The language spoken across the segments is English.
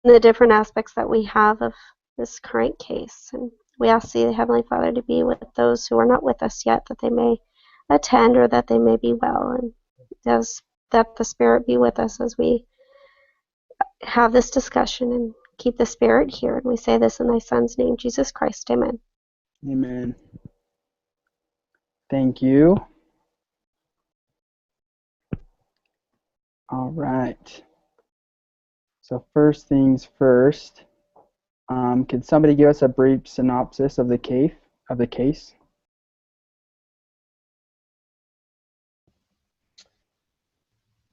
the different aspects that we have of this current case. And we ask the Heavenly Father to be with those who are not with us yet, that they may attend or that they may be well, and as that the Spirit be with us as we have this discussion, and keep the Spirit here. And we say this in thy Son's name, Jesus Christ. Amen. Amen. Thank you. All right. So first things first, could somebody give us a brief synopsis of the case?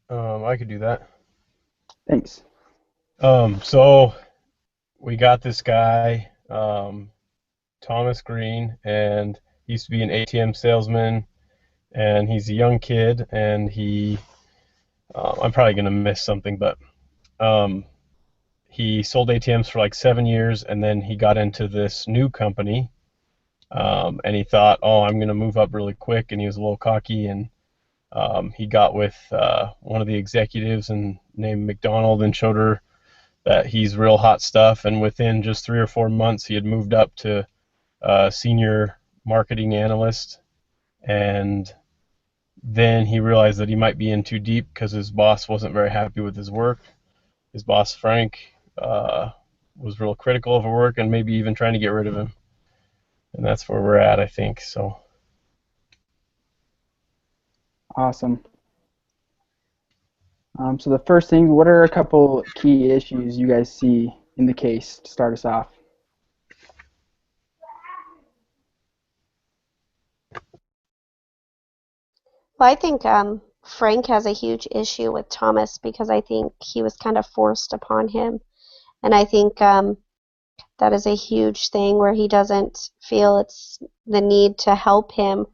I could do that. Thanks. So we got this guy, Thomas Green, and he used to be an ATM salesman, and he's a young kid, and I'm probably going to miss something, but he sold ATMs for like 7 years, and then he got into this new company, and he thought, oh, I'm going to move up really quick, and he was a little cocky, and he got with one of the executives and named McDonald and showed her that he's real hot stuff, and within just 3 or 4 months he had moved up to senior marketing analyst, and then he realized that he might be in too deep because his boss wasn't very happy with his work. His boss, Frank, was real critical of her work and maybe even trying to get rid of him. And that's where we're at, I think. So. Awesome. So the first thing, what are a couple key issues you guys see in the case to start us off? Well, I think Frank has a huge issue with Thomas because I think he was kind of forced upon him. And I think that is a huge thing where he doesn't feel it's the need to help him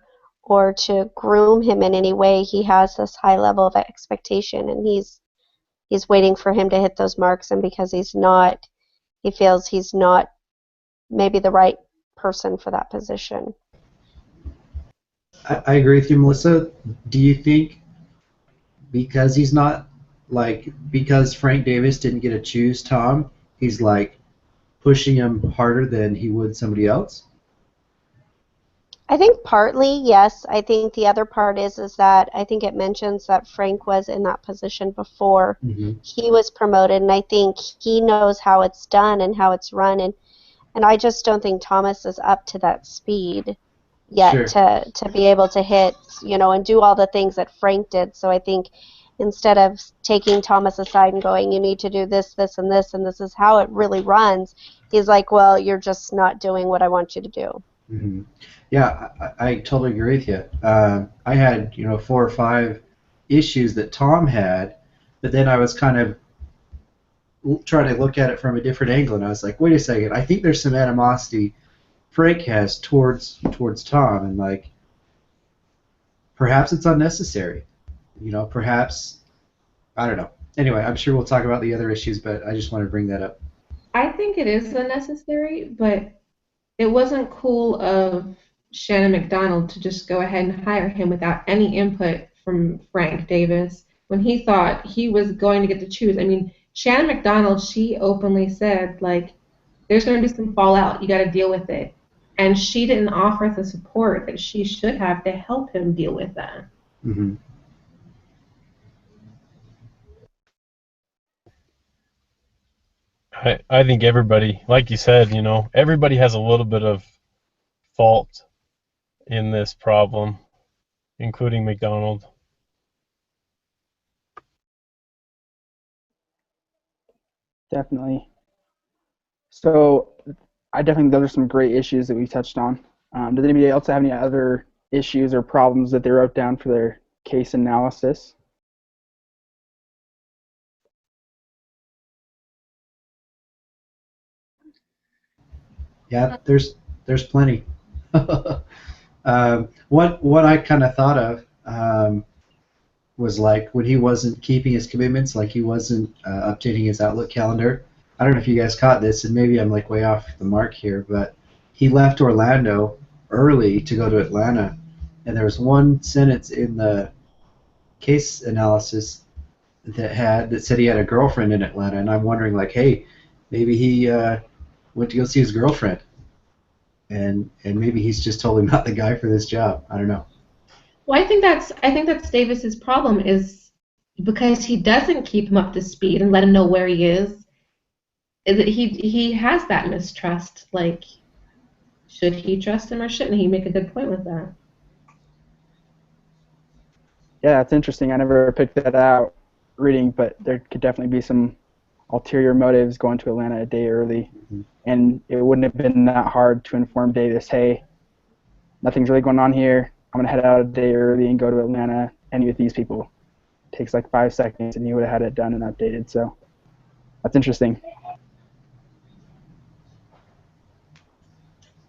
or to groom him in any way. He has this high level of expectation, and he's waiting for him to hit those marks, and because he feels he's not maybe the right person for that position. I agree with you, Melissa. Do you think because he's not because Frank Davis didn't get to choose Tom, he's like pushing him harder than he would somebody else? I think partly, yes. I think the other part is that I think it mentions that Frank was in that position before he was promoted, and I think he knows how it's done and how it's run, and I just don't think Thomas is up to that speed yet to be able to hit, and do all the things that Frank did. So I think instead of taking Thomas aside and going, you need to do this, this, and this, and this is how it really runs, he's like, well, you're just not doing what I want you to do. Mm-hmm. Yeah, I totally agree with you. I had 4 or 5 issues that Tom had, but then I was kind of trying to look at it from a different angle, and I was like, wait a second, I think there's some animosity Frank has towards Tom, and perhaps it's unnecessary. Perhaps, I don't know. Anyway, I'm sure we'll talk about the other issues, but I just want to bring that up. I think it is unnecessary, but it wasn't cool of Shannon McDonald to just go ahead and hire him without any input from Frank Davis when he thought he was going to get to choose. I mean, Shannon McDonald, she openly said, there's going to be some fallout. You got to deal with it. And she didn't offer the support that she should have to help him deal with that. Mm-hmm. I think everybody, like you said, everybody has a little bit of fault in this problem, including McDonald. Definitely. So I definitely think those are some great issues that we touched on. Does anybody else have any other issues or problems that they wrote down for their case analysis? Yeah, there's plenty. What I kind of thought of was when he wasn't keeping his commitments, he wasn't updating his Outlook calendar. I don't know if you guys caught this, and maybe I'm way off the mark here, but he left Orlando early to go to Atlanta, and there was one sentence in the case analysis that said he had a girlfriend in Atlanta, and I'm wondering hey, Maybe he went to go see his girlfriend, and maybe he's just totally not the guy for this job. I don't know. Well, I think that's Davis's problem is because he doesn't keep him up to speed and let him know where he is that he has that mistrust. Like, should he trust him or shouldn't he? Make a good point with that. Yeah, it's interesting. I never picked that out reading, but there could definitely be some ulterior motives going to Atlanta a day early. Mm-hmm. And it wouldn't have been that hard to inform Davis, hey, nothing's really going on here. I'm going to head out a day early and go to Atlanta and meet with these people. It takes like 5 seconds, and he would have had it done and updated. So that's interesting.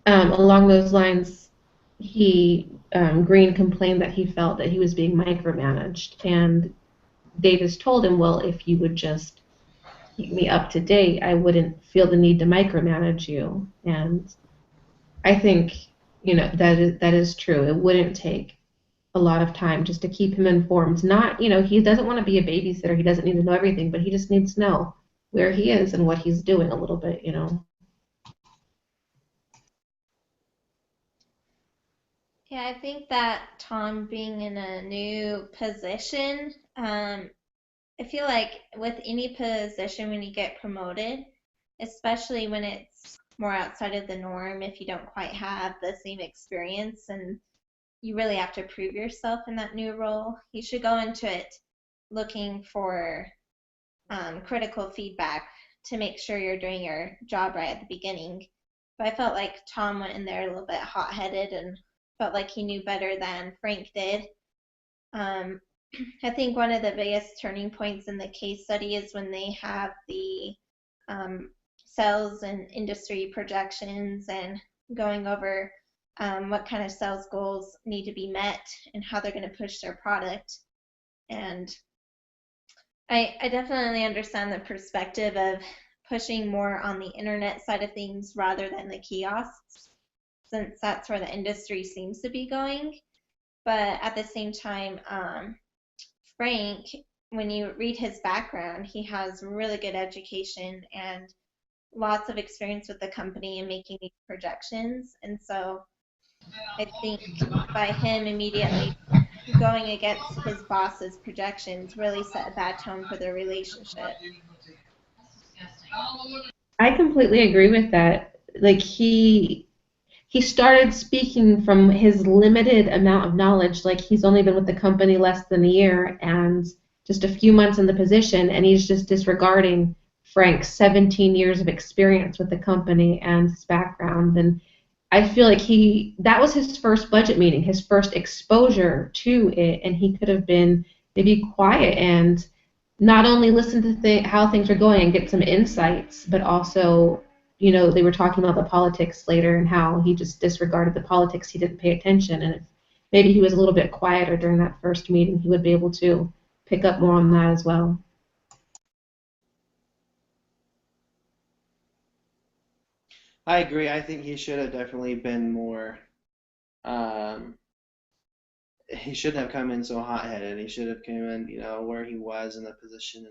Along those lines, Green complained that he felt that he was being micromanaged, and Davis told him, well, if you would just keep me up to date, I wouldn't feel the need to micromanage you. And I think, that is true. It wouldn't take a lot of time just to keep him informed. Not, he doesn't want to be a babysitter. He doesn't need to know everything, but he just needs to know where he is and what he's doing a little bit. Yeah, I think that Tom being in a new position, I feel like with any position when you get promoted, especially when it's more outside of the norm, if you don't quite have the same experience and you really have to prove yourself in that new role, you should go into it looking for critical feedback to make sure you're doing your job right at the beginning. But I felt like Tom went in there a little bit hot-headed and felt like he knew better than Frank did. I think one of the biggest turning points in the case study is when they have the sales and industry projections and going over what kind of sales goals need to be met and how they're going to push their product. And I definitely understand the perspective of pushing more on the internet side of things rather than the kiosks, since that's where the industry seems to be going. But at the same time, Frank, when you read his background, he has really good education and lots of experience with the company and making these projections. And so I think by him immediately going against his boss's projections really set a bad tone for their relationship. I completely agree with that. Like he started speaking from his limited amount of knowledge, like he's only been with the company less than a year and just a few months in the position, and he's just disregarding Frank's 17 years of experience with the company and his background. And I feel like that was his first budget meeting, his first exposure to it, and he could have been maybe quiet and not only listen to how things are going and get some insights, but also, they were talking about the politics later and how he just disregarded the politics. He didn't pay attention, and if maybe he was a little bit quieter during that first meeting, he would be able to pick up more on that as well. I agree. I think he should have definitely been more. Um, he shouldn't have come in so hot-headed. He should have come in, where he was in the position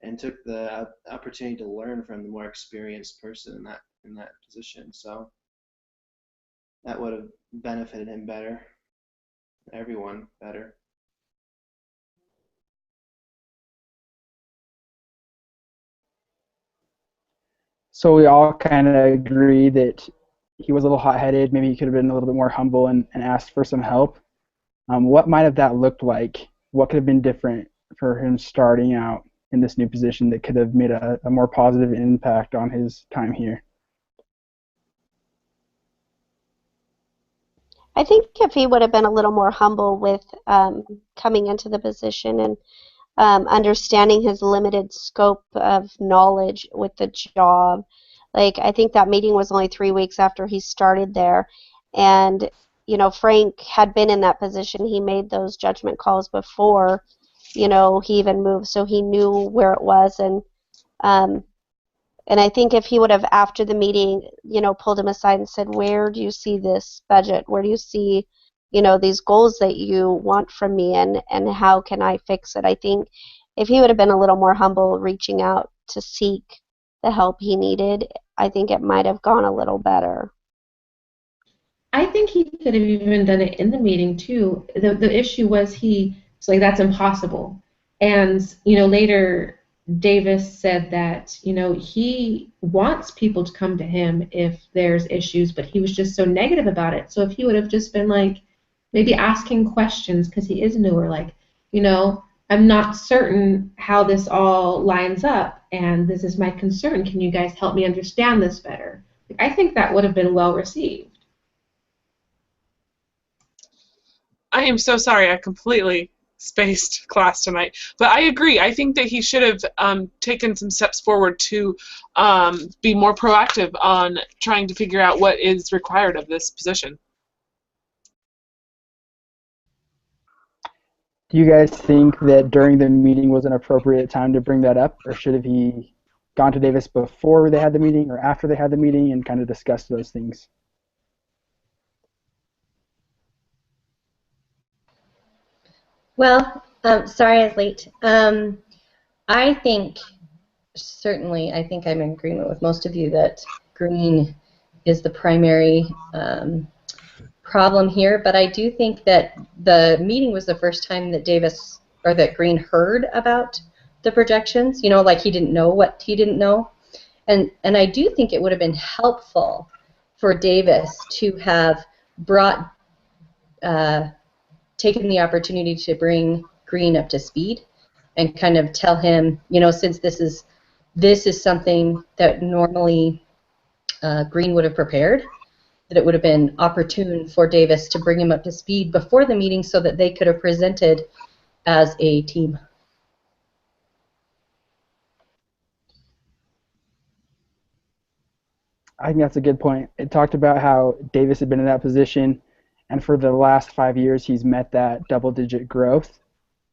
and took the opportunity to learn from the more experienced person in that position. So that would have benefited him better, everyone better. So we all kind of agree that he was a little hot-headed. Maybe he could have been a little bit more humble and asked for some help. What might have that looked like? What could have been different for him starting out in this new position that could have made a more positive impact on his time here? I think if he would have been a little more humble with coming into the position and understanding his limited scope of knowledge with the job. Like, I think that meeting was only 3 weeks after he started there. And, Frank had been in that position. He made those judgment calls before, he even moved. So he knew where it was. And I think if he would have, after the meeting, pulled him aside and said, where do you see this budget? Where do you see, these goals that you want from me, and how can I fix it? I think if he would have been a little more humble, reaching out to seek the help he needed, I think it might have gone a little better. I think he could have even done it in the meeting too. The issue was he was like, that's impossible. And, later Davis said that, he wants people to come to him if there's issues, but he was just so negative about it. So if he would have just been like, maybe asking questions, because he is newer, like, I'm not certain how this all lines up, and this is my concern. Can you guys help me understand this better? I think that would have been well received. I am so sorry. I completely spaced class tonight. But I agree. I think that he should have taken some steps forward to be more proactive on trying to figure out what is required of this position. Do you guys think that during the meeting was an appropriate time to bring that up, or should have he gone to Davis before they had the meeting or after they had the meeting and kind of discussed those things? Well, sorry I was late. I think, certainly, I think I'm in agreement with most of you that Green is the primary problem here, but I do think that the meeting was the first time that Davis, or that Green heard about the projections, like he didn't know what he didn't know. And I do think it would have been helpful for Davis to have brought, taken the opportunity to bring Green up to speed and kind of tell him, since this is something that normally Green would have prepared, that it would have been opportune for Davis to bring him up to speed before the meeting so that they could have presented as a team. I think that's a good point. It talked about how Davis had been in that position, and for the last 5 years he's met that double-digit growth.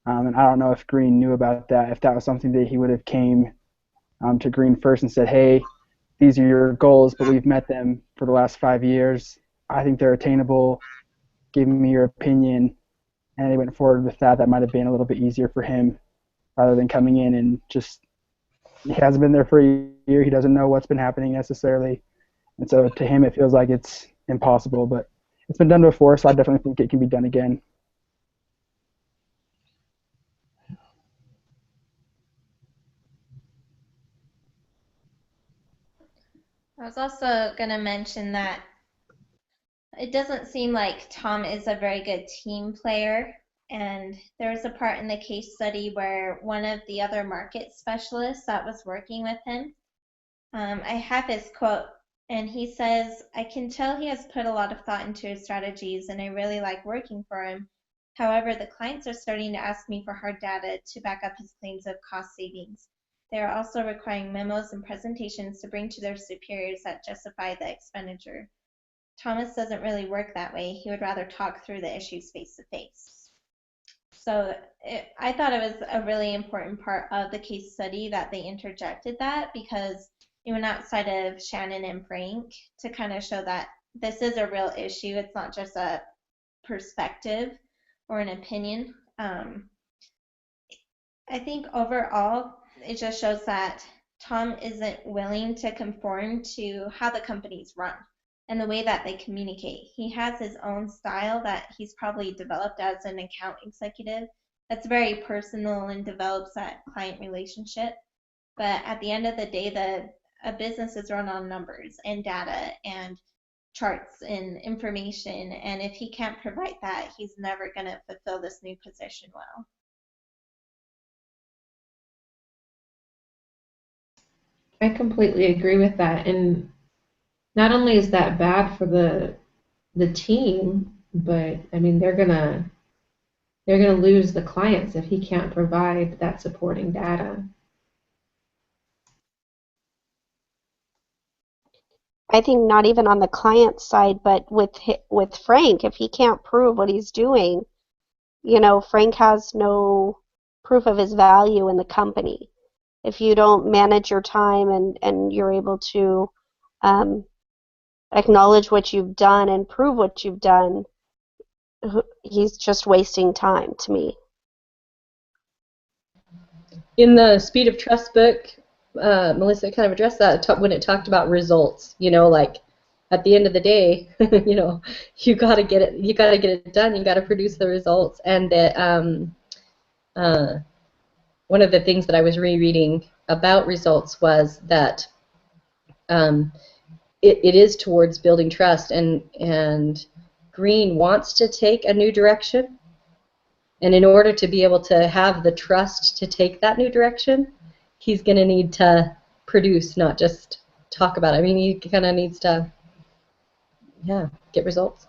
And I don't know if Green knew about that, if that was something that he would have came to Green first and said, hey, these are your goals, but we've met them for the last 5 years. I think they're attainable. Give me your opinion. And they went forward with that. That might have been a little bit easier for him rather than coming in and just, he hasn't been there for a year. He doesn't know what's been happening necessarily. And so to him it feels like it's impossible, but it's been done before, so I definitely think it can be done again. I was also going to mention that it doesn't seem like Tom is a very good team player. And there was a part in the case study where one of the other market specialists that was working with him, I have his quote, and he says, I can tell he has put a lot of thought into his strategies, and I really like working for him. However, the clients are starting to ask me for hard data to back up his claims of cost savings. They are also requiring memos and presentations to bring to their superiors that justify the expenditure. Thomas doesn't really work that way. He would rather talk through the issues face to face. So I thought it was a really important part of the case study that they interjected that, because it went outside of Shannon and Frank to kind of show that this is a real issue. It's not just a perspective or an opinion. I think overall it just shows that Tom isn't willing to conform to how the company's run and the way that they communicate. He has his own style that he's probably developed as an account executive that's very personal and develops that client relationship. But at the end of the day, a business is run on numbers and data and charts and information, and if he can't provide that, he's never going to fulfill this new position well. I completely agree with that, and not only is that bad for the team, but I mean they're gonna lose the clients if he can't provide that supporting data. I think not even on the client side, but with Frank, if he can't prove what he's doing, Frank has no proof of his value in the company. If you don't manage your time and you're able to acknowledge what you've done and prove what you've done, he's just wasting time to me. In the Speed of Trust book, Melissa kind of addressed that when it talked about results. Like at the end of the day, you got to get it done. You got to produce the results. And that one of the things that I was rereading about results was that it is towards building trust, and Green wants to take a new direction. And in order to be able to have the trust to take that new direction, he's going to need to produce, not just talk about it. I mean, he kind of needs to, get results.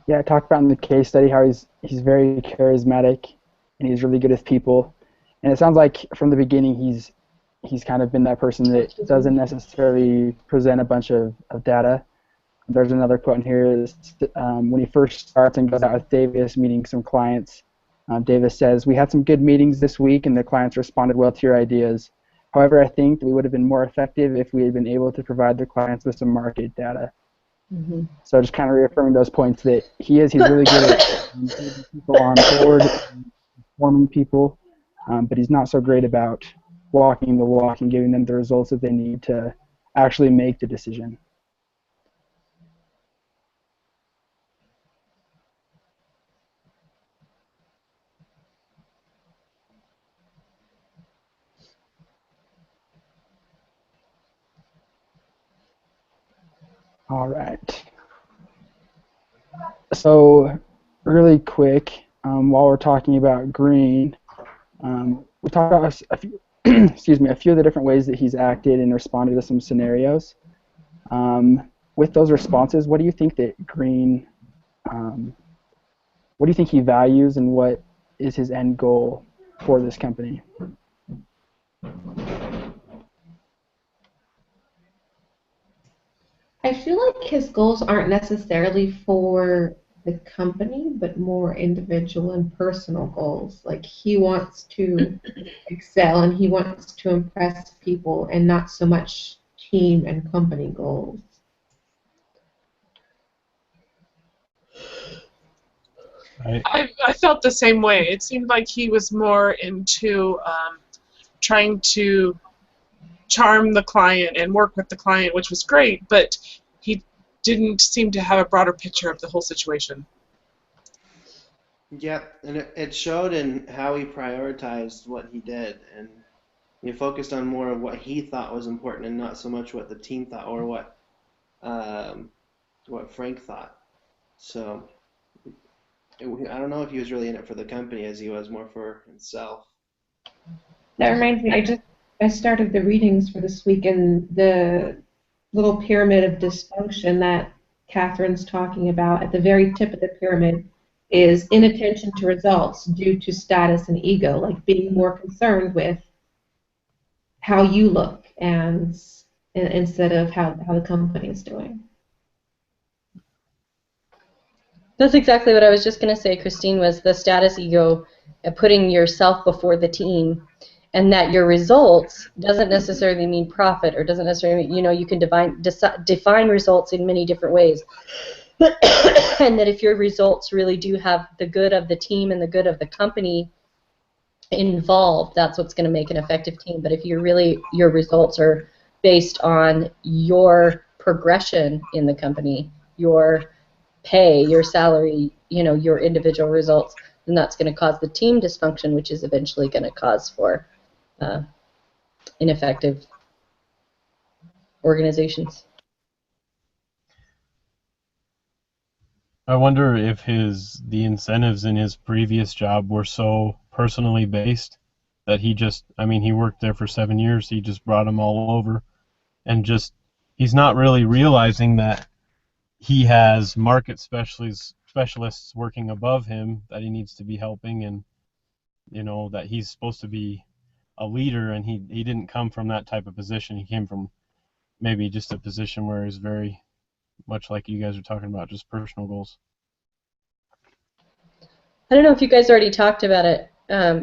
Yeah, I talked about in the case study how he's very charismatic and he's really good with people. And it sounds like from the beginning he's kind of been that person that doesn't necessarily present a bunch of data. There's another quote in here. When he first starts and goes out with Davis, meeting some clients, Davis says, "We had some good meetings this week, and the clients responded well to your ideas. However, I think that we would have been more effective if we had been able to provide the clients with some market data." Mm-hmm. So just kind of reaffirming those points that he's really good at getting people on board, informing people, but he's not so great about walking the walk and giving them the results that they need to actually make the decision. All right. So really quick, while we're talking about Green, we talked about a few, a few of the different ways that he's acted and responded to some scenarios. With those responses, what do you think that Green, what do you think he values, and what is his end goal for this company? I feel like his goals aren't necessarily for the company, but more individual and personal goals. Like he wants to excel and he wants to impress people, and not so much team and company goals. I felt the same way. It seemed like he was more into trying to charm the client and work with the client, which was great, but he didn't seem to have a broader picture of the whole situation. Yep, and it showed in how he prioritized what he did, and he focused on more of what he thought was important and not so much what the team thought or what Frank thought. So I don't know if he was really in it for the company as he was more for himself. That reminds me, I started the readings for this week, and the little pyramid of dysfunction that Catherine's talking about, at the very tip of the pyramid, is inattention to results due to status and ego, like being more concerned with how you look and instead of how the company is doing. That's exactly what I was just going to say, Christine, was the status ego, putting yourself before the team, and that your results doesn't necessarily mean profit, or doesn't necessarily mean, you can define results in many different ways. And that if your results really do have the good of the team and the good of the company involved, that's what's going to make an effective team. But if your results are based on your progression in the company, your pay, your salary, your individual results, then that's going to cause the team dysfunction, which is eventually going to cause for ineffective organizations. I wonder if the incentives in his previous job were so personally based that he worked there for 7 years, he just brought them all over, and he's not really realizing that he has market specialists working above him that he needs to be helping, and that he's supposed to be a leader, and he didn't come from that type of position. He came from maybe just a position where he's very much like you guys are talking about, just personal goals. I don't know if you guys already talked about it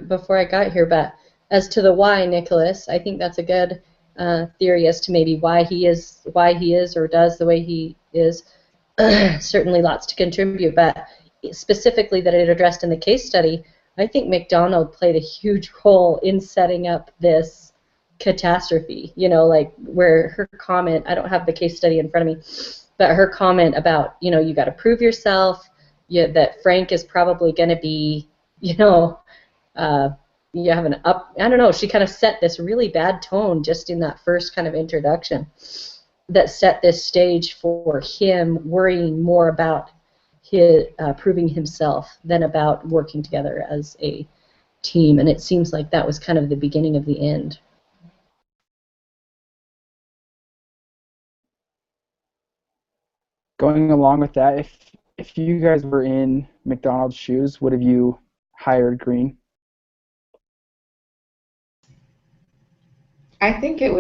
before I got here, but as to the why, Nicholas, I think that's a good theory as to maybe why he is or does the way he is. Certainly lots to contribute, but specifically that it addressed in the case study, I think McDonald played a huge role in setting up this catastrophe, like where her comment, I don't have the case study in front of me, but her comment about, you got to prove yourself, that Frank is probably going to be, you have an up, I don't know, she kind of set this really bad tone just in that first kind of introduction that set this stage for him worrying more about his proving himself than about working together as a team, and it seems like that was kind of the beginning of the end. Going along with that, if you guys were in McDonald's shoes, would have you hired Green? I think she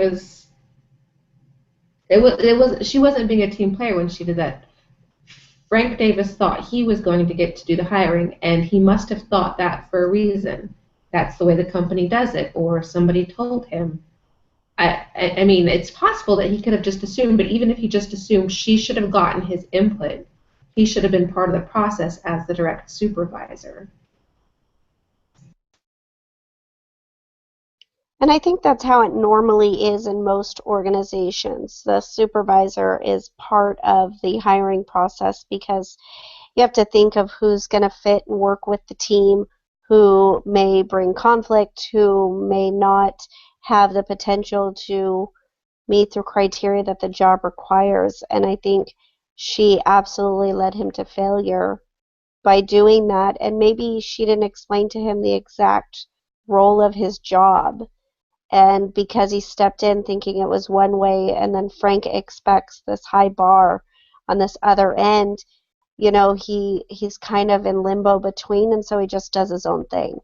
wasn't being a team player when she did that. Frank Davis thought he was going to get to do the hiring, and he must have thought that for a reason. That's the way the company does it, or somebody told him. I mean, it's possible that he could have just assumed, but even if he just assumed, she should have gotten his input. He should have been part of the process as the direct supervisor. And I think that's how it normally is in most organizations. The supervisor is part of the hiring process because you have to think of who's going to fit and work with the team, who may bring conflict, who may not have the potential to meet the criteria that the job requires. And I think she absolutely led him to failure by doing that. And maybe she didn't explain to him the exact role of his job. And because he stepped in thinking it was one way, and then Frank expects this high bar on this other end, he's kind of in limbo between, and so he just does his own thing.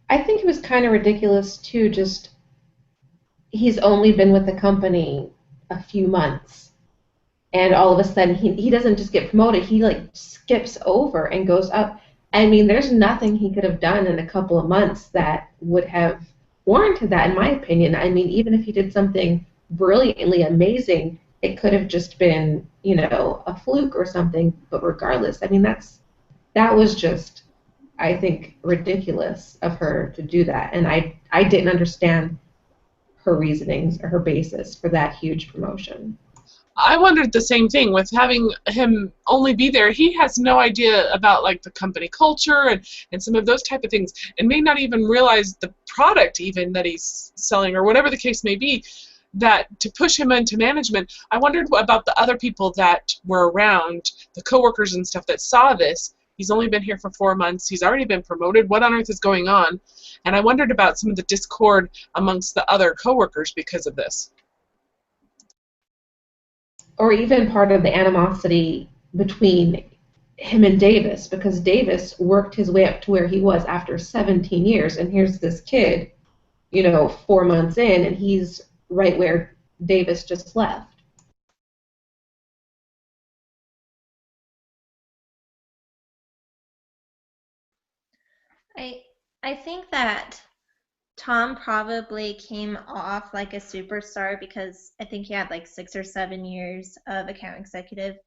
I think it was kind of ridiculous too, just he's only been with the company a few months, and all of a sudden he doesn't just get promoted, he like skips over and goes up. I mean, there's nothing he could have done in a couple of months that would have warranted that, in my opinion. I mean, even if he did something brilliantly amazing, it could have just been, a fluke or something. But regardless, I mean, that was just, I think, ridiculous of her to do that. And I didn't understand her reasonings or her basis for that huge promotion. I wondered the same thing with having him only be there. He has no idea about like the company culture and some of those type of things, and may not even realize the product even that he's selling or whatever the case may be, that to push him into management. I wondered about the other people that were around, the coworkers and stuff that saw this. He's only been here for 4 months. He's already been promoted. What on earth is going on? And I wondered about some of the discord amongst the other coworkers because of this. Or even part of the animosity between him and Davis, because Davis worked his way up to where he was after 17 years, and here's this kid, 4 months in, and he's right where Davis just left. I think that Tom probably came off like a superstar because I think he had like 6 or 7 years of account executive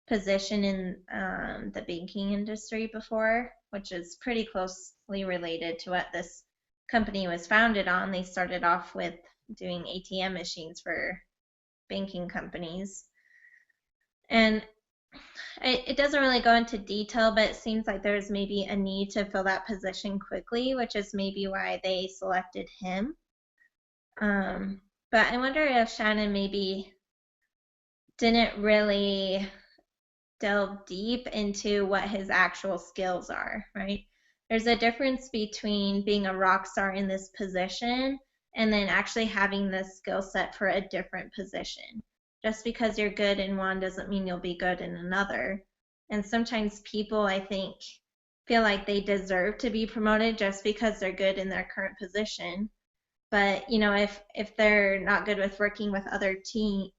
position in the banking industry before, which is pretty closely related to what this company was founded on. They started off with doing ATM machines for banking companies. And it doesn't really go into detail, but it seems like there's maybe a need to fill that position quickly, which is maybe why they selected him. But I wonder if Shannon maybe didn't really delve deep into what his actual skills are, right? There's a difference between being a rock star in this position and then actually having the skill set for a different position. Just because you're good in one doesn't mean you'll be good in another. And sometimes people, I think, feel like they deserve to be promoted just because they're good in their current position. But if they're not good with working with other team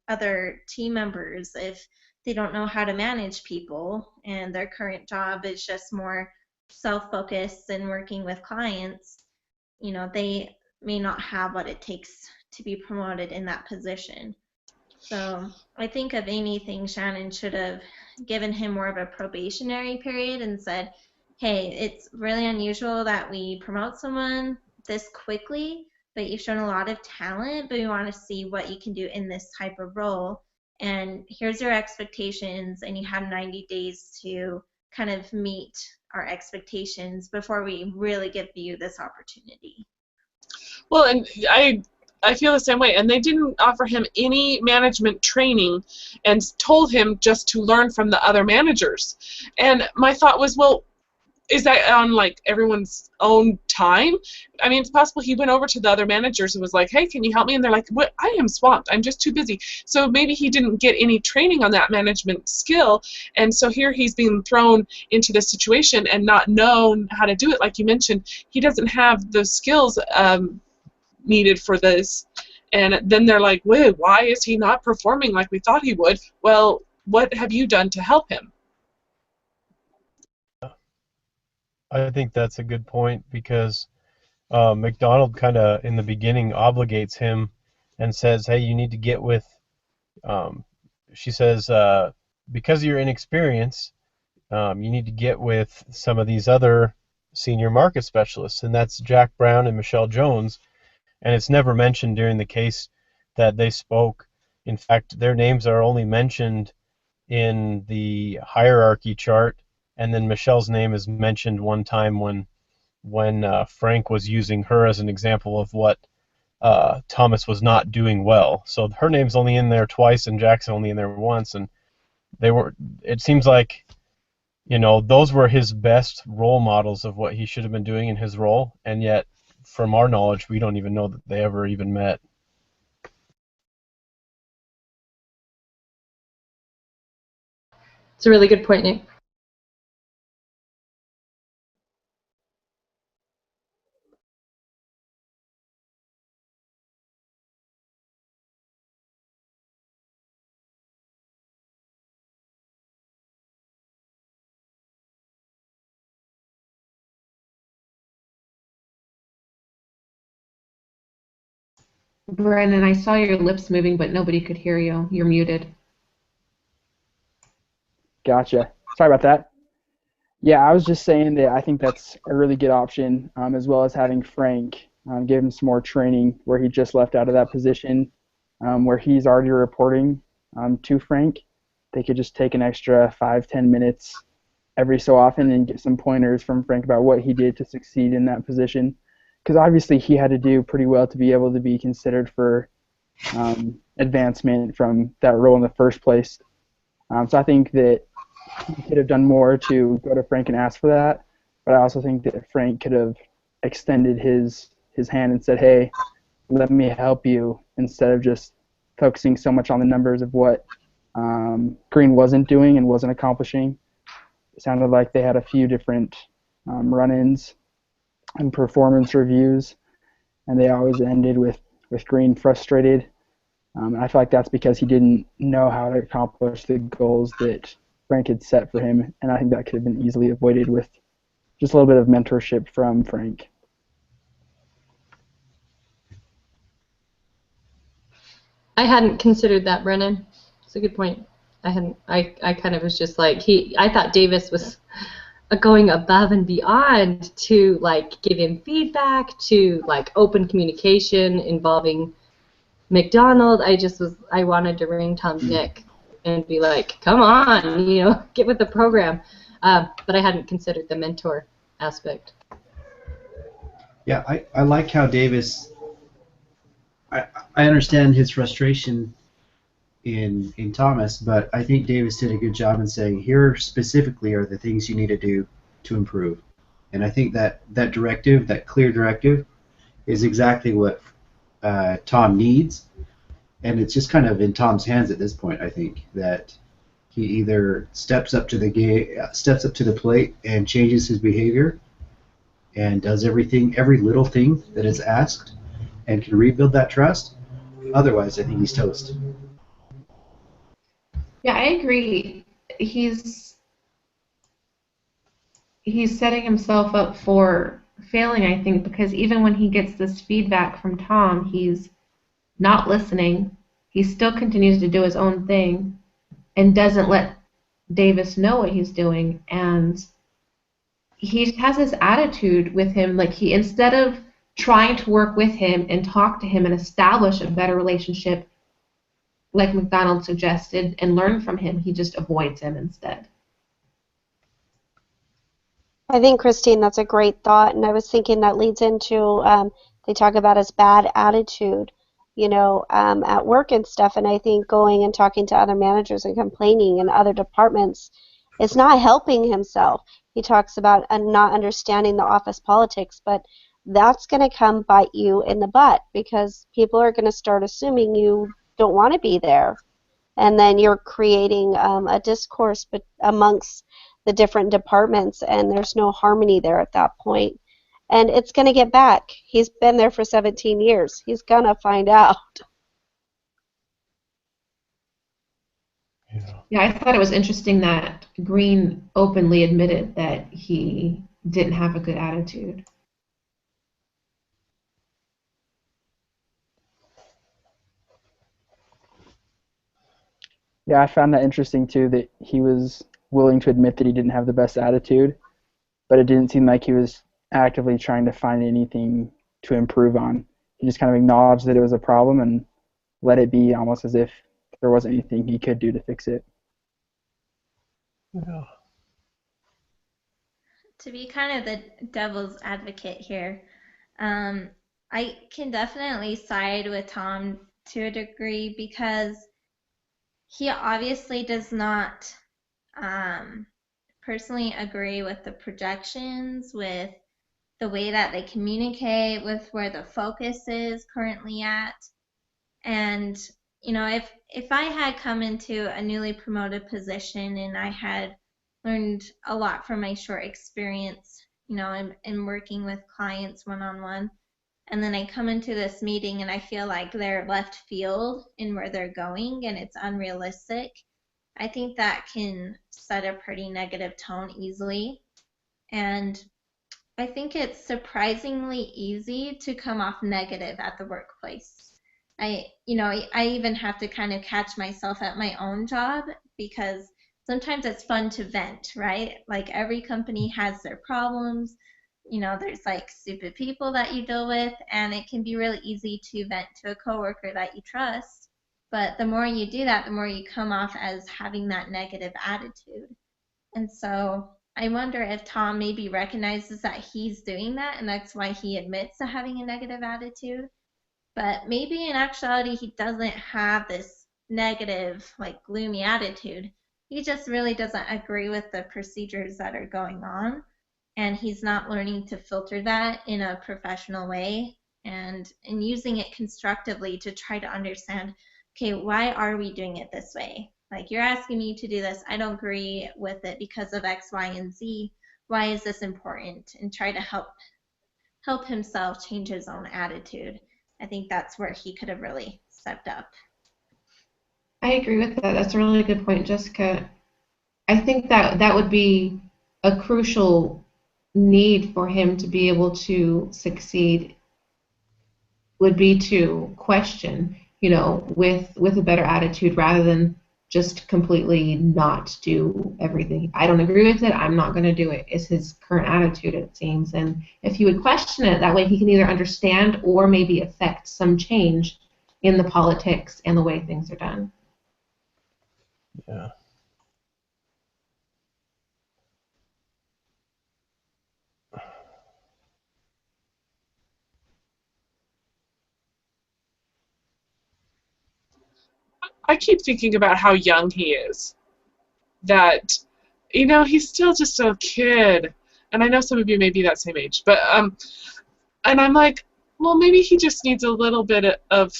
members, if they don't know how to manage people and their current job is just more self-focused and working with clients, they may not have what it takes to be promoted in that position. So I think of anything, Shannon should have given him more of a probationary period and said, hey, it's really unusual that we promote someone this quickly, but you've shown a lot of talent, but we want to see what you can do in this type of role. And here's your expectations, and you have 90 days to kind of meet our expectations before we really give you this opportunity. Well, and I feel the same way. And they didn't offer him any management training and told him just to learn from the other managers. And my thought was, well, is that on like everyone's own time? I mean, it's possible he went over to the other managers and was like, hey, can you help me? And they're like, what? I am swamped. I'm just too busy. So maybe he didn't get any training on that management skill. And so here he's being thrown into this situation and not known how to do it. Like you mentioned, he doesn't have the skills needed for this. And then they're like, wait, why is he not performing like we thought he would? Well, what have you done to help him? I think that's a good point because McDonald kind of in the beginning obligates him and says, hey, you need to get with, she says, because of your inexperience, you need to get with some of these other senior market specialists, and that's Jack Brown and Michelle Jones. And it's never mentioned during the case that they spoke. In fact, their names are only mentioned in the hierarchy chart, and then Michelle's name is mentioned one time when Frank was using her as an example of what Thomas was not doing well. So her name's only in there twice, and Jack's only in there once, and they were. It seems like, those were his best role models of what he should have been doing in his role, and yet, from our knowledge, we don't even know that they ever even met. It's a really good point, Nick. Brennan, I saw your lips moving, but nobody could hear you. You're muted. Gotcha. Sorry about that. Yeah, I was just saying that I think that's a really good option, as well as having Frank give him some more training where he just left out of that position, where he's already reporting to Frank. They could just take an extra 5-10 minutes every so often and get some pointers from Frank about what he did to succeed in that position. Because obviously he had to do pretty well to be able to be considered for advancement from that role in the first place. So I think that he could have done more to go to Frank and ask for that, but I also think that Frank could have extended his hand and said, hey, let me help you, instead of just focusing so much on the numbers of what Green wasn't doing and wasn't accomplishing. It sounded like they had a few different run-ins and performance reviews, and they always ended with Green frustrated. And I feel like that's because he didn't know how to accomplish the goals that Frank had set for him, and I think that could have been easily avoided with just a little bit of mentorship from Frank. I hadn't considered that, Brennan. It's a good point. I kind of was just like, I thought Davis was going above and beyond to like give him feedback, to like open communication involving McDonald. I wanted to ring Tom's neck and be like, come on, get with the program. But I hadn't considered the mentor aspect. Yeah, I like how Davis, I understand his frustration in Thomas, but I think Davis did a good job in saying, here specifically are the things you need to do to improve. And I think that directive, that clear directive, is exactly what Tom needs. And it's just kind of in Tom's hands at this point, I think, that he either steps up to the plate and changes his behavior and does every little thing that is asked and can rebuild that trust. Otherwise, I think he's toast. Yeah, I agree. He's setting himself up for failing, I think, because even when he gets this feedback from Tom, he's not listening. he still continues to do his own thing and doesn't let Davis know what he's doing. And he has this attitude with him, like he, instead of trying to work with him and talk to him and establish a better relationship, like McDonald suggested, and learn from him, he just avoids him instead. I think, Christine, that's a great thought, and I was thinking that leads into they talk about his bad attitude, at work and stuff, and I think going and talking to other managers and complaining in other departments is not helping himself. He talks about not understanding the office politics, but that's going to come bite you in the butt because people are going to start assuming you don't want to be there, and then you're creating a discourse amongst the different departments, and there's no harmony there at that point. And it's going to get back. He's been there for 17 years. He's going to find out. Yeah, I thought it was interesting that Green openly admitted that he didn't have a good attitude. Yeah, I found that interesting too, that he was willing to admit that he didn't have the best attitude, but it didn't seem like he was actively trying to find anything to improve on. He just kind of acknowledged that it was a problem and let it be, almost as if there wasn't anything he could do to fix it. Yeah. To be kind of the devil's advocate here, I can definitely side with Tom to a degree because he obviously does not personally agree with the projections, with the way that they communicate, with where the focus is currently at. And, if I had come into a newly promoted position and I had learned a lot from my short experience, in working with clients one-on-one, and then I come into this meeting and I feel like they're left field in where they're going and it's unrealistic, I think that can set a pretty negative tone easily. And I think it's surprisingly easy to come off negative at the workplace. I even have to kind of catch myself at my own job because sometimes it's fun to vent, right? Like every company has their problems. There's like stupid people that you deal with, and it can be really easy to vent to a coworker that you trust. But the more you do that, the more you come off as having that negative attitude. And so I wonder if Tom maybe recognizes that he's doing that, and that's why he admits to having a negative attitude. But maybe in actuality, he doesn't have this negative, like gloomy attitude. He just really doesn't agree with the procedures that are going on. And he's not learning to filter that in a professional way and using it constructively to try to understand, okay, why are we doing it this way? Like, you're asking me to do this. I don't agree with it because of X, Y, and Z. Why is this important? And try to help himself change his own attitude. I think that's where he could have really stepped up. I agree with that. That's a really good point, Jessica. I think that would be a crucial need for him to be able to succeed, would be to question, with a better attitude rather than just completely not do everything. I don't agree with it. I'm not going to do it. Is his current attitude, it seems. And if he would question it, that way he can either understand or maybe affect some change in the politics and the way things are done. Yeah. I keep thinking about how young he is. That, he's still just a kid. And I know some of you may be that same age. But, and I'm like, well, maybe he just needs a little bit of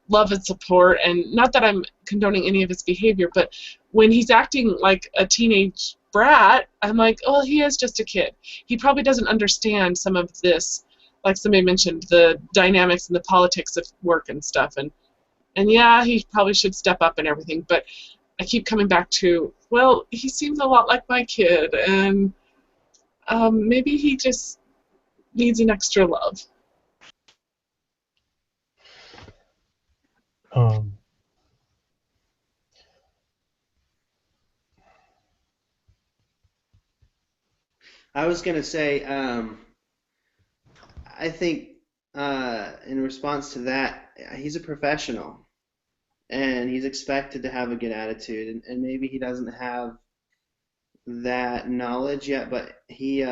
love and support. And not that I'm condoning any of his behavior, but when he's acting like a teenage brat, I'm like, oh, he is just a kid. He probably doesn't understand some of this, like somebody mentioned, the dynamics and the politics of work and stuff. And yeah, he probably should step up and everything, but I keep coming back to, well, he seems a lot like my kid, and maybe he just needs an extra love. Um, I was gonna say, I think in response to that, he's a professional and he's expected to have a good attitude, and maybe he doesn't have that knowledge yet, but he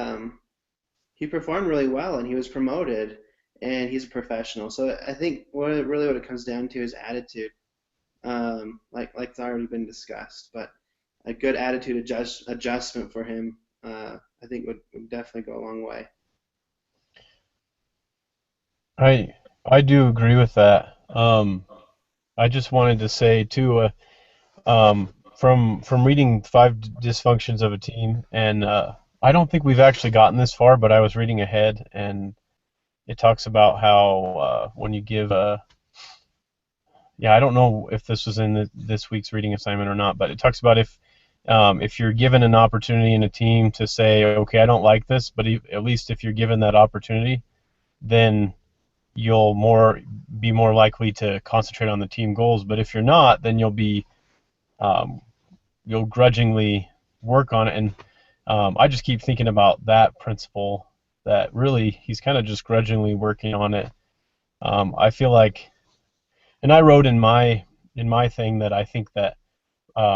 performed really well and he was promoted and he's a professional. So I think what it comes down to is attitude, like it's already been discussed. But a good attitude adjustment for him, I think would definitely go a long way. I do agree with that. I just wanted to say too, from reading Five Dysfunctions of a Team, and I don't think we've actually gotten this far, but I was reading ahead, and it talks about how when you give yeah, I don't know if this was in this week's reading assignment or not, but it talks about if you're given an opportunity in a team to say, okay, I don't like this, but at least if you're given that opportunity, then you'll be more likely to concentrate on the team goals. But if you're not, then um, you'll grudgingly work on it. And I just keep thinking about that principle, that really he's kind of just grudgingly working on it. I feel like, and I wrote in my thing that I think that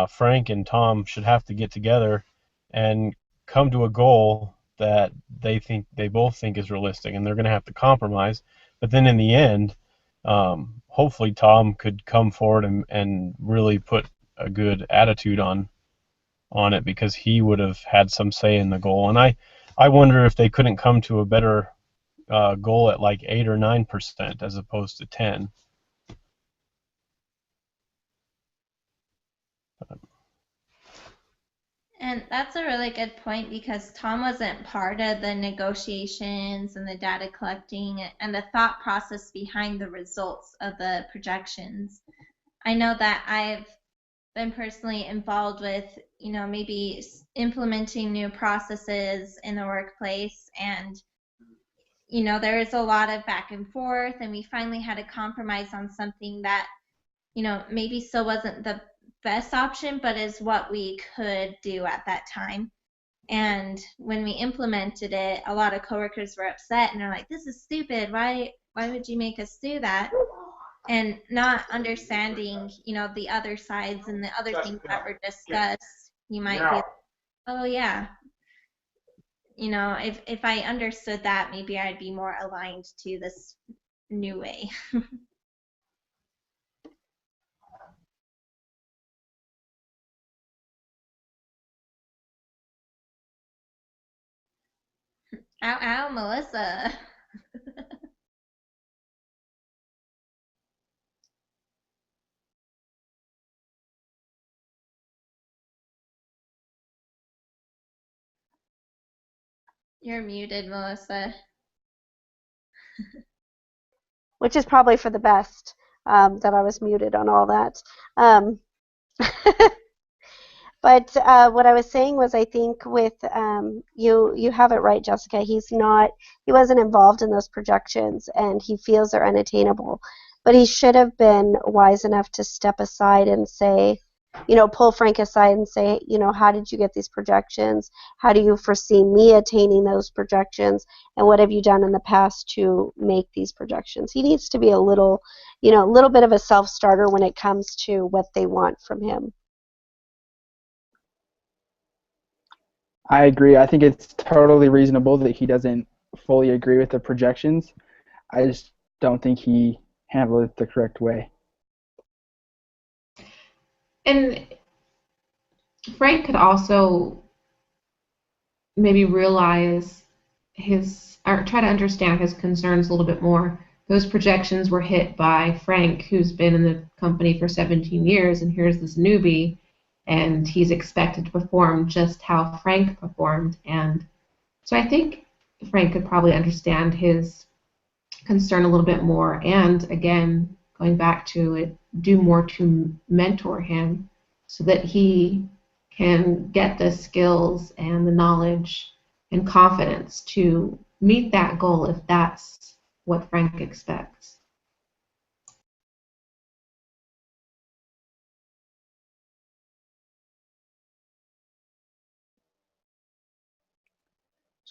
Frank and Tom should have to get together and come to a goal that they both think is realistic, and they're going to have to compromise. But then in the end, hopefully Tom could come forward and really put a good attitude on it, because he would have had some say in the goal. And I wonder if they couldn't come to a better goal at like 8 or 9% as opposed to 10. And that's a really good point, because Tom wasn't part of the negotiations and the data collecting and the thought process behind the results of the projections. I know that I've been personally involved with, maybe implementing new processes in the workplace, and there is a lot of back and forth, and we finally had a compromise on something that maybe still wasn't the best option, but is what we could do at that time. And when we implemented it, a lot of coworkers were upset and they're like, "This is stupid. Why would you make us do that?" And not understanding, the other sides and the other things that were discussed. You might be, "Oh yeah, if I understood that, maybe I'd be more aligned to this new way." Ow, ow, Melissa. You're muted, Melissa. Which is probably for the best, that I was muted on all that. But what I was saying was, I think with you have it right, Jessica. He wasn't involved in those projections, and he feels they're unattainable. But he should have been wise enough to step aside and say, pull Frank aside and say, how did you get these projections? How do you foresee me attaining those projections? And what have you done in the past to make these projections? He needs to be a little bit of a self-starter when it comes to what they want from him. I agree. I think it's totally reasonable that he doesn't fully agree with the projections. I just don't think he handled it the correct way. And Frank could also maybe realize or try to understand his concerns a little bit more. Those projections were hit by Frank, who's been in the company for 17 years, and here's this newbie, and he's expected to perform just how Frank performed. And so I think Frank could probably understand his concern a little bit more, and again, going back to it, do more to mentor him so that he can get the skills and the knowledge and confidence to meet that goal if that's what Frank expects.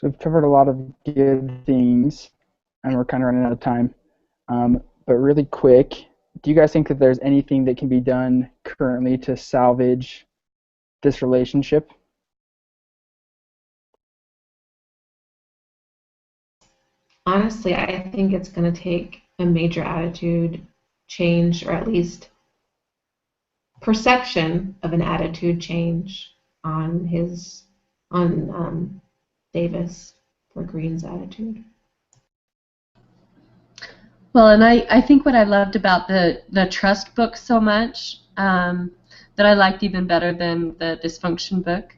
So we've covered a lot of good things, and we're kind of running out of time. But really quick, do you guys think that there's anything that can be done currently to salvage this relationship? Honestly, I think it's going to take a major attitude change, or at least perception of an attitude change on Davis for Green's attitude. Well, and I think what I loved about the trust book so much, that I liked even better than the dysfunction book,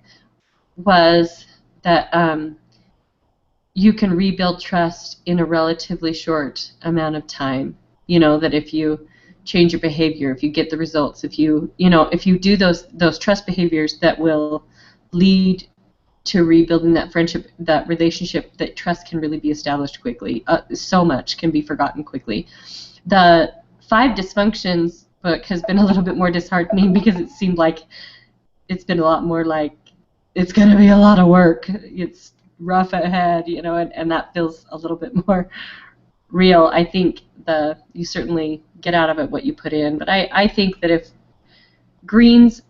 was that you can rebuild trust in a relatively short amount of time. You know, that if you change your behavior, if you get the results, if you do those trust behaviors that will lead to rebuilding that friendship, that relationship, that trust can really be established quickly. So much can be forgotten quickly. The 5 Dysfunctions book has been a little bit more disheartening because it seemed like it's been a lot more like it's going to be a lot of work. It's rough ahead, and that feels a little bit more real. I think you certainly get out of it what you put in, but I think that if Green's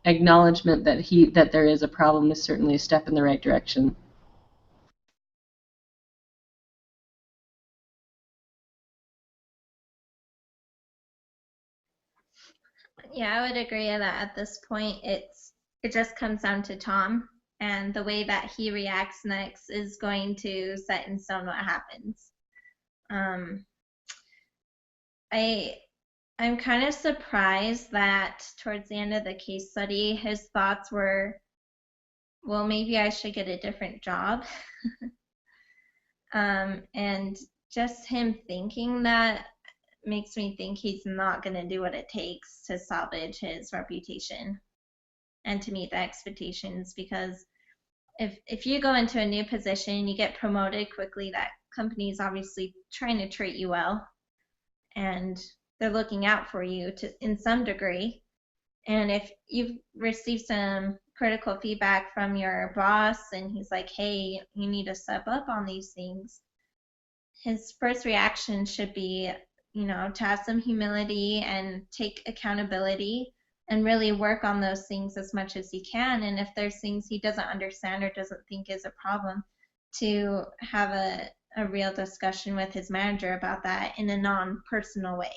acknowledgement that there is a problem is certainly a step in the right direction. Yeah, I would agree that at this point it just comes down to Tom, and the way that he reacts next is going to set in stone what happens. I'm kind of surprised that towards the end of the case study his thoughts were, well, maybe I should get a different job. And just him thinking that makes me think he's not going to do what it takes to salvage his reputation and to meet the expectations, because if you go into a new position, you get promoted quickly, that company is obviously trying to treat you well, and they're looking out for you in some degree. And if you've received some critical feedback from your boss and he's like, hey, you need to step up on these things, his first reaction should be, to have some humility and take accountability and really work on those things as much as he can. And if there's things he doesn't understand or doesn't think is a problem, to have a real discussion with his manager about that in a non-personal way.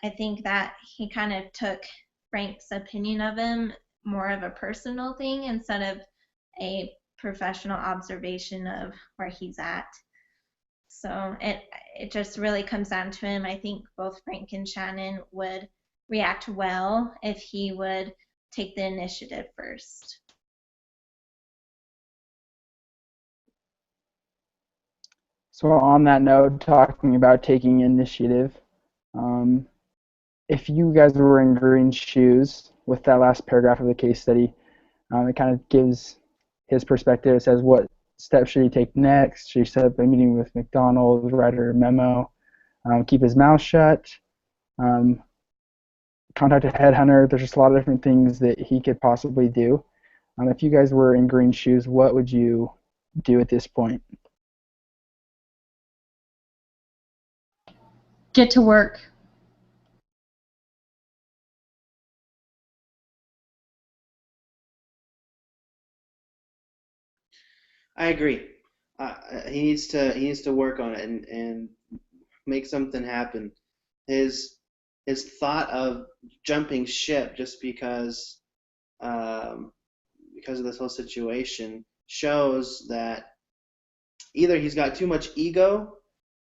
I think that he kind of took Frank's opinion of him more of a personal thing instead of a professional observation of where he's at. So it just really comes down to him. I think both Frank and Shannon would react well if he would take the initiative first. So on that note, talking about taking initiative, if you guys were in Green's shoes with that last paragraph of the case study, it kind of gives his perspective. It says, what steps should he take next? Should he set up a meeting with McDonald's, write a memo, keep his mouth shut, contact a headhunter? There's just a lot of different things that he could possibly do. If you guys were in Green's shoes, what would you do at this point? Get to work. I agree. He needs to work on it and make something happen. His thought of jumping ship just because of this whole situation shows that either he's got too much ego.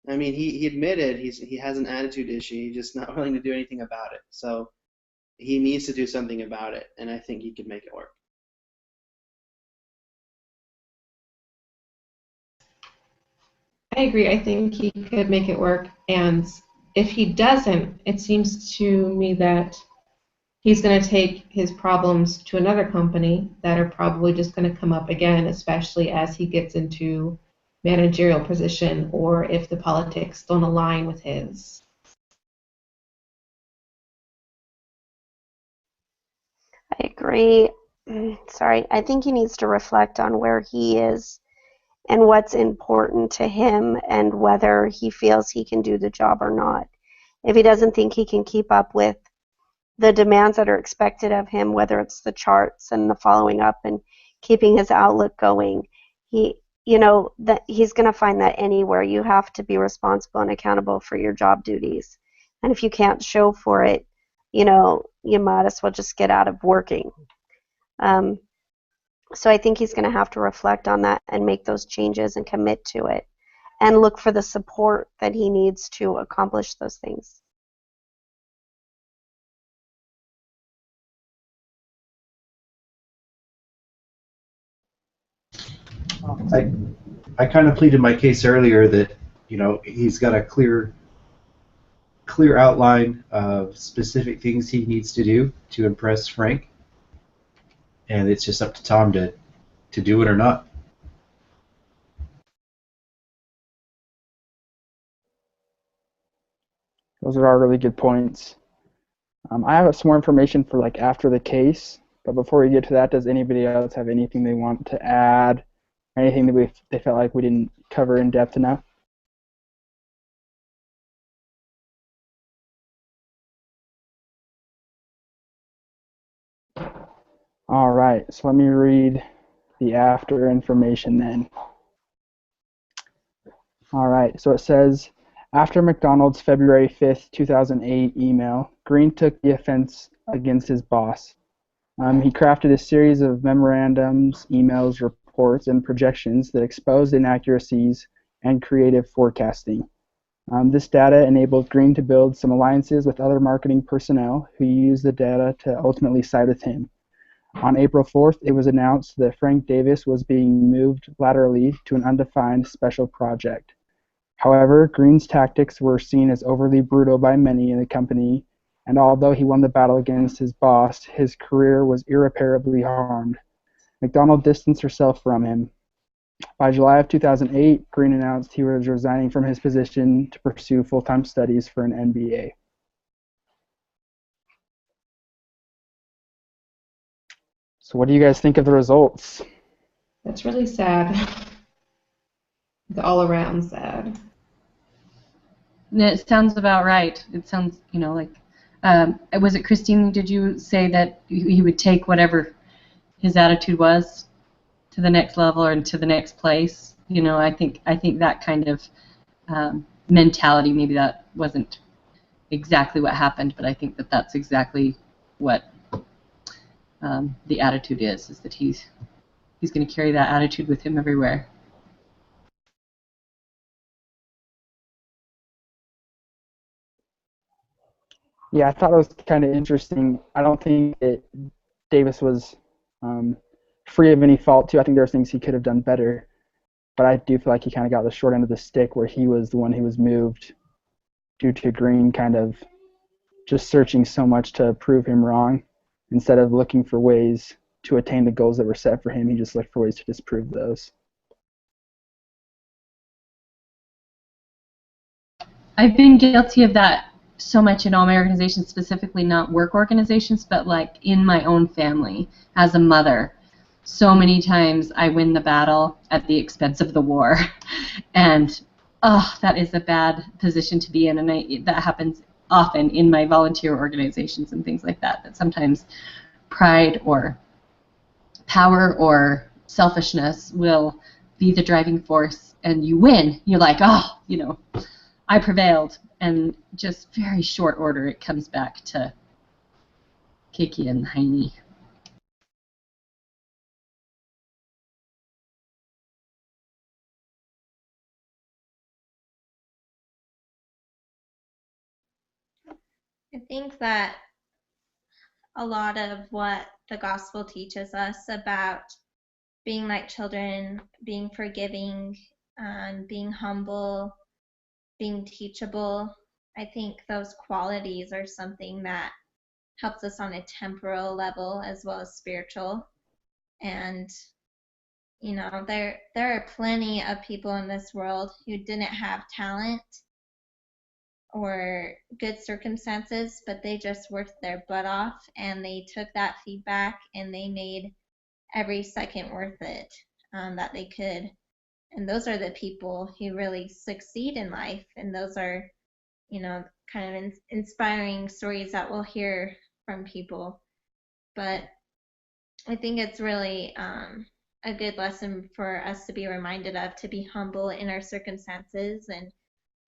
I mean, he admitted he has an attitude issue. He's just not willing to do anything about it. So he needs to do something about it, and I think he could make it work. I agree. I think he could make it work. And if he doesn't, it seems to me that he's going to take his problems to another company that are probably just going to come up again, especially as he gets into managerial position or if the politics don't align with his. I agree. Sorry, I think he needs to reflect on where he is and what's important to him and whether he feels he can do the job or not. If he doesn't think he can keep up with the demands that are expected of him, whether it's the charts and the following up and keeping his outlook going, he that he's going to find that anywhere you have to be responsible and accountable for your job duties. And if you can't show for it, you might as well just get out of working. So I think he's going to have to reflect on that and make those changes and commit to it and look for the support that he needs to accomplish those things. I kind of pleaded my case earlier that he's got a clear outline of specific things he needs to do to impress Frank, and it's just up to Tom to do it or not. Those are all really good points. I have some more information for like after the case, but before we get to that, does anybody else have anything they want to add? Anything that they felt like we didn't cover in depth enough? All right, so let me read the after information then. All right, so it says, after McDonald's February 5th, 2008 email, Green took the offense against his boss. He crafted a series of memorandums, emails, reports, and projections that exposed inaccuracies and creative forecasting. This data enabled Green to build some alliances with other marketing personnel who used the data to ultimately side with him. On April 4th, it was announced that Frank Davis was being moved laterally to an undefined special project. However, Green's tactics were seen as overly brutal by many in the company, and although he won the battle against his boss, his career was irreparably harmed. McDonald distanced herself from him. By July of 2008, Green announced he was resigning from his position to pursue full-time studies for an MBA. So what do you guys think of the results? That's really sad. It's all around sad. It sounds about right. It sounds, like, was it Christine? Did you say that he would take whatever his attitude was to the next level or to the next place? I think that kind of mentality. Maybe that wasn't exactly what happened, but I think that that's exactly what the attitude is that he's going to carry that attitude with him everywhere. Yeah, I thought it was kind of interesting. I don't think that Davis was free of any fault, too. I think there were things he could have done better. But I do feel like he kind of got the short end of the stick where he was the one who was moved due to Green kind of just searching so much to prove him wrong. Instead of looking for ways to attain the goals that were set for him, he just looked for ways to disprove those. I've been guilty of that so much in all my organizations, specifically not work organizations, but like in my own family as a mother. So many times I win the battle at the expense of the war. And that is a bad position to be in, and that happens often in my volunteer organizations and things like that, that sometimes pride or power or selfishness will be the driving force, and you win. You're like, I prevailed, and just very short order it comes back to kick you in the hiney. I think that a lot of what the gospel teaches us about being like children, being forgiving, and being humble, being teachable, I think those qualities are something that helps us on a temporal level as well as spiritual. And there are plenty of people in this world who didn't have talent or good circumstances, but they just worked their butt off and they took that feedback and they made every second worth it that they could. And those are the people who really succeed in life. And those are, kind of inspiring stories that we'll hear from people. But I think it's really a good lesson for us to be reminded of, to be humble in our circumstances. And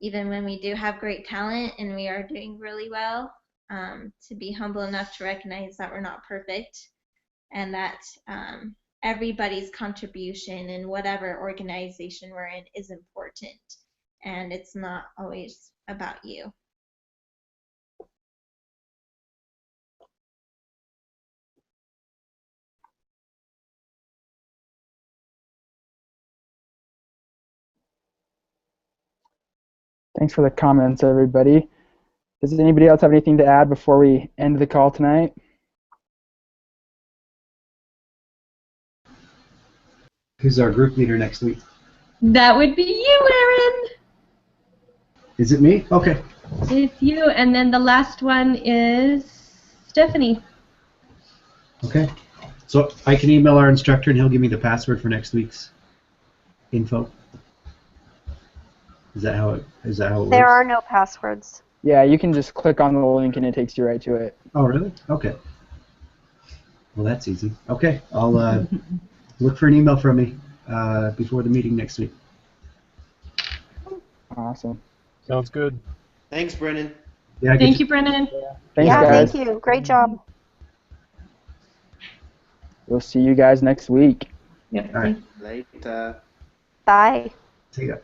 even when we do have great talent and we are doing really well, to be humble enough to recognize that we're not perfect and that everybody's contribution in whatever organization we're in is important. And it's not always about you. Thanks for the comments, everybody. Does anybody else have anything to add before we end the call tonight? Who's our group leader next week? That would be you, Aaron. Is it me? Okay. It's you, and then the last one is Stephanie. Okay. So I can email our instructor and he'll give me the password for next week's info. Is that how it works? There are no passwords. Yeah, you can just click on the link and it takes you right to it. Oh, really? Okay. Well, that's easy. Okay, I'll look for an email from me before the meeting next week. Awesome. Sounds good. Thanks, Brennan. Yeah. Thank you, Brennan. Thanks, Yeah, guys. thank you. Great job. We'll see you guys next week. Yep. All right. Later. Bye. See ya.